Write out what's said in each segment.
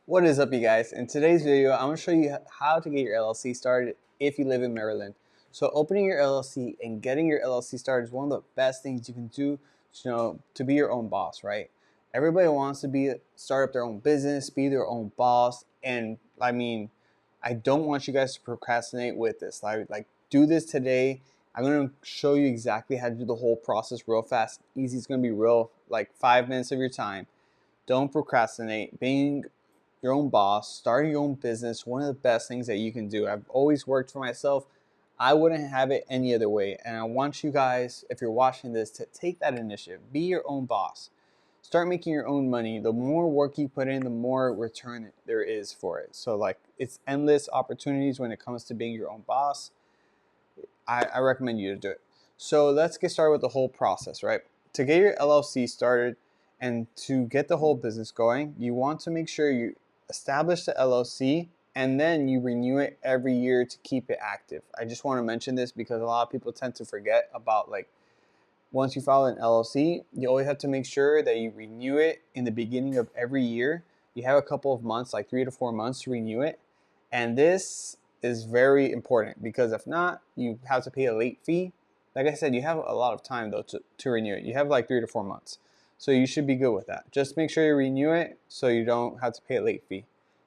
What is up, you guys? In today's video, I'm going to show you how to get your LLC started if you live in Maryland. So opening your LLC and getting your LLC started is one of the best things you can do, to be your own boss, right? Everybody wants to start up their own business, be their own boss, and I don't want you guys to procrastinate with this. Like do this today. I'm going to show you exactly how to do the whole process real fast, easy. It's going to be real, like 5 minutes of your time. Don't procrastinate. Being your own boss, starting your own business, one of the best things that you can do. I've always worked for myself. I wouldn't have it any other way. And I want you guys, if you're watching this, to take that initiative. Be your own boss. Start making your own money. The more work you put in, the more return there is for it. So it's endless opportunities when it comes to being your own boss. I recommend you to do it. So let's get started with the whole process, right? To get your LLC started and to get the whole business going, you want to make sure you establish the LLC and then you renew it every year to keep it active. I just want to mention this because a lot of people tend to forget about, once you file an LLC, you always have to make sure that you renew it in the beginning of every year. You have a couple of months, like 3 to 4 months, to renew it. And this is very important because if not, you have to pay a late fee. Like I said, you have a lot of time though to renew it. You have like 3 to 4 months. So you should be good with that. Just make sure you renew it so you don't have to pay a late fee.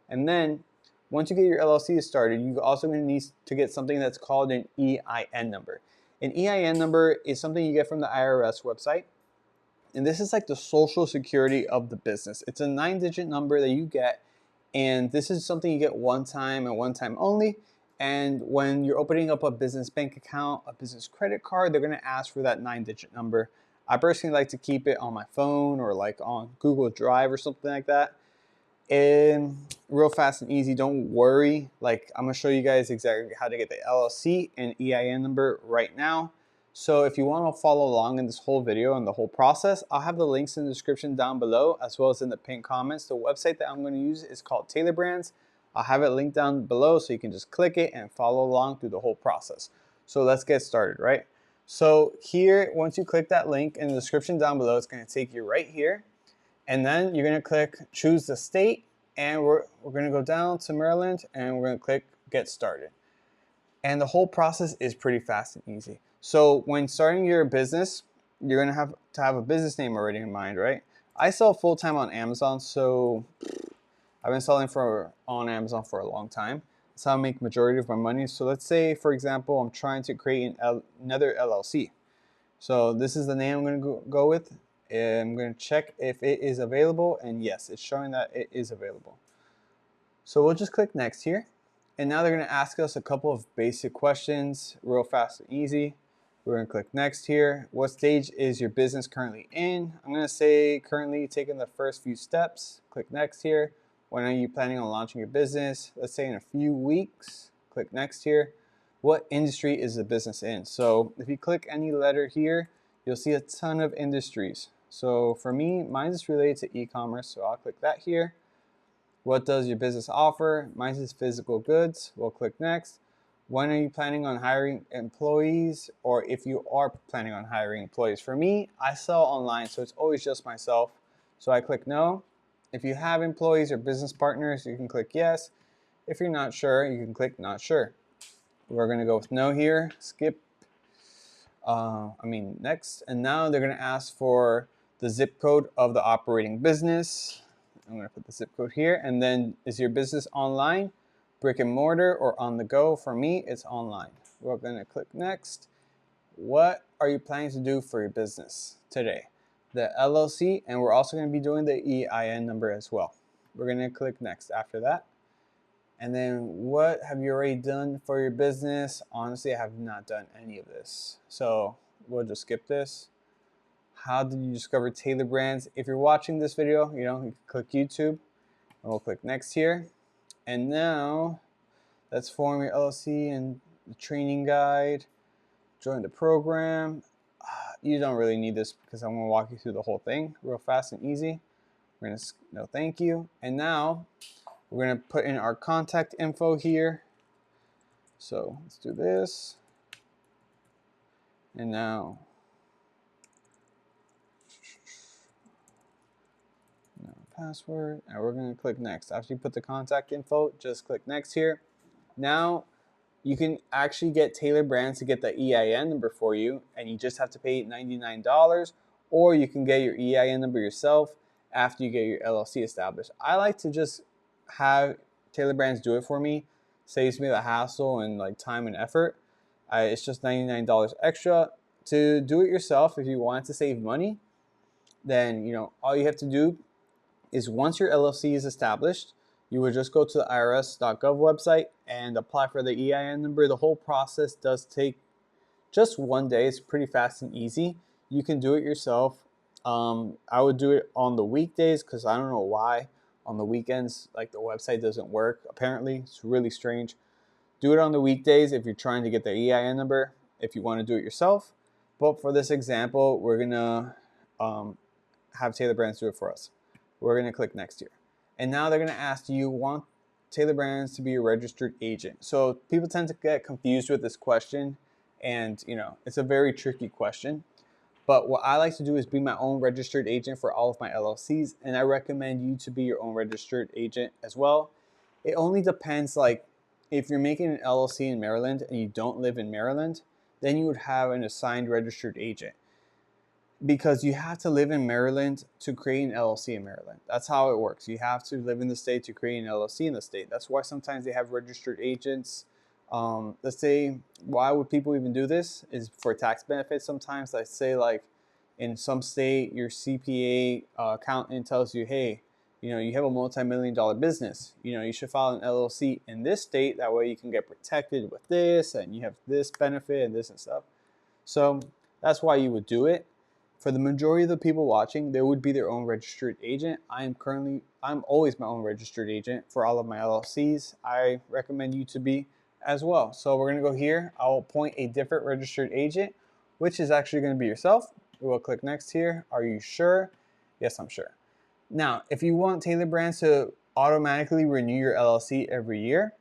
And then once you get your LLC started, you're also going to need to get something that's called an EIN number. An EIN number is something you get from the IRS website. And this is like the social security of the business. It's a 9-digit number that you get. And this is something you get one time and one time only. And when you're opening up a business bank account, a business credit card, they're going to ask for that 9-digit number. I personally like to keep it on my phone or like on Google Drive or something like that. And real fast and easy, don't worry. I'm going to show you guys exactly how to get the LLC and EIN number right now. So if you want to follow along in this whole video and the whole process, I'll have the links in the description down below as well as in the pinned comments. The website that I'm going to use is called Taylor Brands. I'll have it linked down below so you can just click it and follow along through the whole process. So let's get started, right? So here, once you click that link in the description down below, it's going to take you right here. And then you're going to click choose the state, and we're going to go down to Maryland and we're going to click get started. And the whole process is pretty fast and easy. So when starting your business, you're going to have a business name already in mind, right? I sell full-time on Amazon, so I've been selling on Amazon for a long time. That's how I make majority of my money. So let's say, for example, I'm trying to create another LLC. So this is the name I'm going to go with. I'm going to check if it is available, and yes, it's showing that it is available. So we'll just click next here. And now they're going to ask us a couple of basic questions, real fast and easy. We're going to click next here. What stage is your business currently in? I'm going to say currently taking the first few steps. Click next here. When are you planning on launching your business? Let's say in a few weeks. Click next here. What industry is the business in? So if you click any letter here, you'll see a ton of industries. So for me, mine is related to e-commerce, so I'll click that here. What does your business offer? Mine is physical goods. We'll click next. When are you planning on hiring employees? Or if you are planning on hiring employees. For me, I sell online, so it's always just myself. So I click no. If you have employees or business partners, you can click yes. If you're not sure, you can click not sure. We're going to go with no here. Skip. Next. And now they're going to ask for the zip code of the operating business. I'm going to put the zip code here. And then, is your business online, brick and mortar, or on the go? For me, it's online. We're going to click next. What are you planning to do for your business today? The LLC, and we're also going to be doing the EIN number as well. We're going to click next after that. And then, what have you already done for your business? Honestly, I have not done any of this. So we'll just skip this. How did you discover Taylor Brands? If you're watching this video, you can click YouTube. And we'll click next here. And now, let's form your LLC and the training guide. Join the program. You don't really need this because I'm going to walk you through the whole thing real fast and easy. We're going to no thank you. And now, we're going to put in our contact info here. So let's do this. And now, no, password, and we're going to click next. After you put the contact info, just click next here. Now you can actually get Tailored Brands to get the EIN number for you, and you just have to pay $99, or you can get your EIN number yourself after you get your LLC established. I like to just have Tailored Brands do it for me. Saves me the hassle and like time and effort. It's just $99 extra. To do it yourself, if you want to save money, then all you have to do is once your LLC is established, you would just go to the IRS.gov website and apply for the EIN number. The whole process does take just one day. It's pretty fast and easy. You can do it yourself. I would do it on the weekdays because I don't know why on the weekends like the website doesn't work. Apparently, it's really strange. Do it on the weekdays if you're trying to get the EIN number, if you want to do it yourself. But for this example, we're gonna have Tailored Brands do it for us. We're gonna click next here. And now they're gonna ask, do you want Tailored Brands to be a registered agent? So people tend to get confused with this question, and it's a very tricky question. But what I like to do is be my own registered agent for all of my LLCs, and I recommend you to be your own registered agent as well. It only depends, like if you're making an LLC in Maryland and you don't live in Maryland, then you would have an assigned registered agent, because you have to live in Maryland to create an LLC in Maryland. That's how it works. You have to live in the state to create an LLC in the state. That's why sometimes they have registered agents. Let's say, why would people even do this? Is for tax benefits sometimes. Let's say like in some state, your CPA accountant tells you, hey, you have a multi-million-dollar business. You should file an LLC in this state. That way you can get protected with this, and you have this benefit and this and stuff. So that's why you would do it. For the majority of the people watching, they would be their own registered agent. I'm always my own registered agent for all of my LLCs. I recommend you to be as well. So we're going to go here. I will appoint a different registered agent, which is actually going to be yourself. We'll click next here. Are you sure? Yes, I'm sure. Now, if you want Tailored Brands to automatically renew your LLC every year,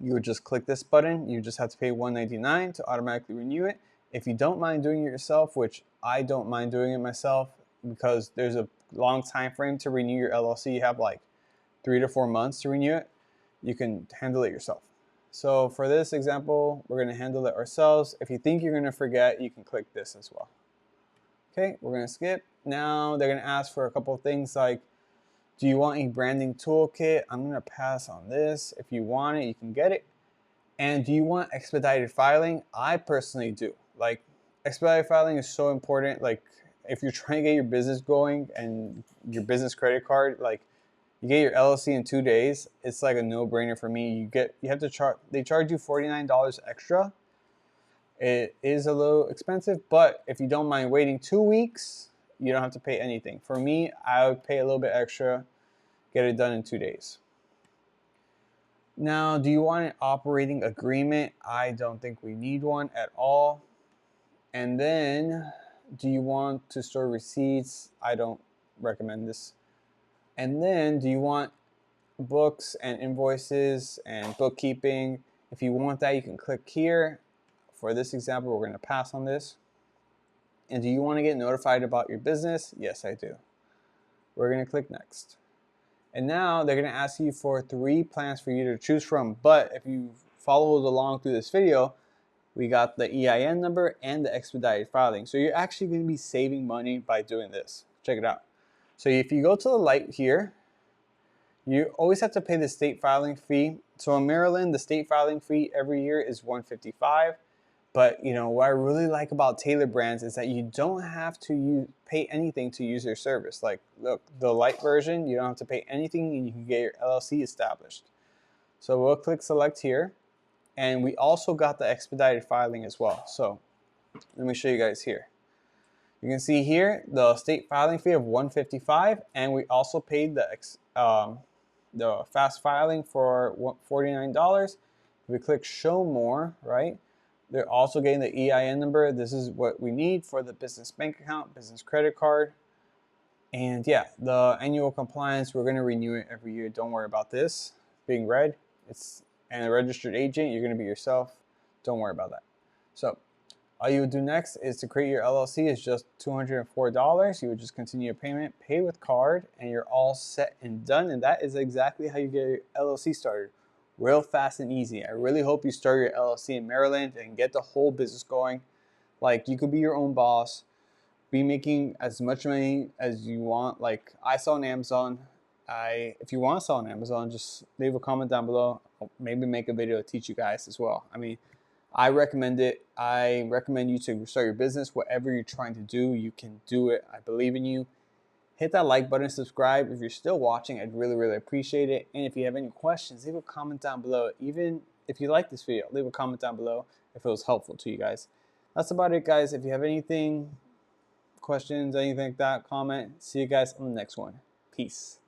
you would just click this button. You just have to pay $199 to automatically renew it. If you don't mind doing it yourself, which I don't mind doing it myself because there's a long time frame to renew your LLC. You have like 3 to 4 months to renew it. You can handle it yourself. So for this example, we're going to handle it ourselves. If you think you're going to forget, you can click this as well. Okay, we're going to skip. Now they're going to ask for a couple of things like, do you want a branding toolkit? I'm going to pass on this. If you want it, you can get it. And do you want expedited filing? I personally do. Like, expedited filing is so important. Like, if you're trying to get your business going and your business credit card, like, you get your LLC in 2 days, it's like a no-brainer for me. They charge you $49 extra. It is a little expensive, but if you don't mind waiting 2 weeks, you don't have to pay anything. For me, I would pay a little bit extra, get it done in 2 days. Now, do you want an operating agreement? I don't think we need one at all. And then, do you want to store receipts? I don't recommend this. And then, do you want books and invoices and bookkeeping? If you want that, you can click here. For this example, we're going to pass on this. And do you want to get notified about your business? Yes, I do. We're going to click next. And now they're going to ask you for 3 plans for you to choose from. But if you followed along through this video, we got the EIN number and the expedited filing. So you're actually going to be saving money by doing this. Check it out. So if you go to the light here, you always have to pay the state filing fee. So in Maryland, the state filing fee every year is $155. But what I really like about Tailored Brands is that you don't have to pay anything to use their service. Like, look, the light version, you don't have to pay anything and you can get your LLC established. So we'll click select here. And we also got the expedited filing as well. So let me show you guys here. You can see here the state filing fee of $155, and we also paid the fast filing for $49. If we click show more, right? They're also getting the EIN number. This is what we need for the business bank account, business credit card. And yeah, the annual compliance, we're going to renew it every year. Don't worry about this being red. And a registered agent, you're going to be yourself. Don't worry about that. So All you would do next is to create your LLC. It's just $204. You would just continue your payment, pay with card, and you're all set and done. And that is exactly how you get your LLC started. Real fast and easy. I really hope you start your LLC in Maryland and get the whole business going. Like, you could be your own boss, be making as much money as you want. Like I saw on Amazon. If you want to sell on Amazon, just leave a comment down below. I'll maybe make a video to teach you guys as well. I mean, I recommend it. I recommend you to start your business. Whatever you're trying to do, you can do it. I believe in you. Hit that like button, subscribe. If you're still watching, I'd really, really appreciate it. And if you have any questions, leave a comment down below. Even if you like this video, leave a comment down below if it was helpful to you guys. That's about it, guys. If you have anything, questions, anything like that, comment. See you guys on the next one. Peace.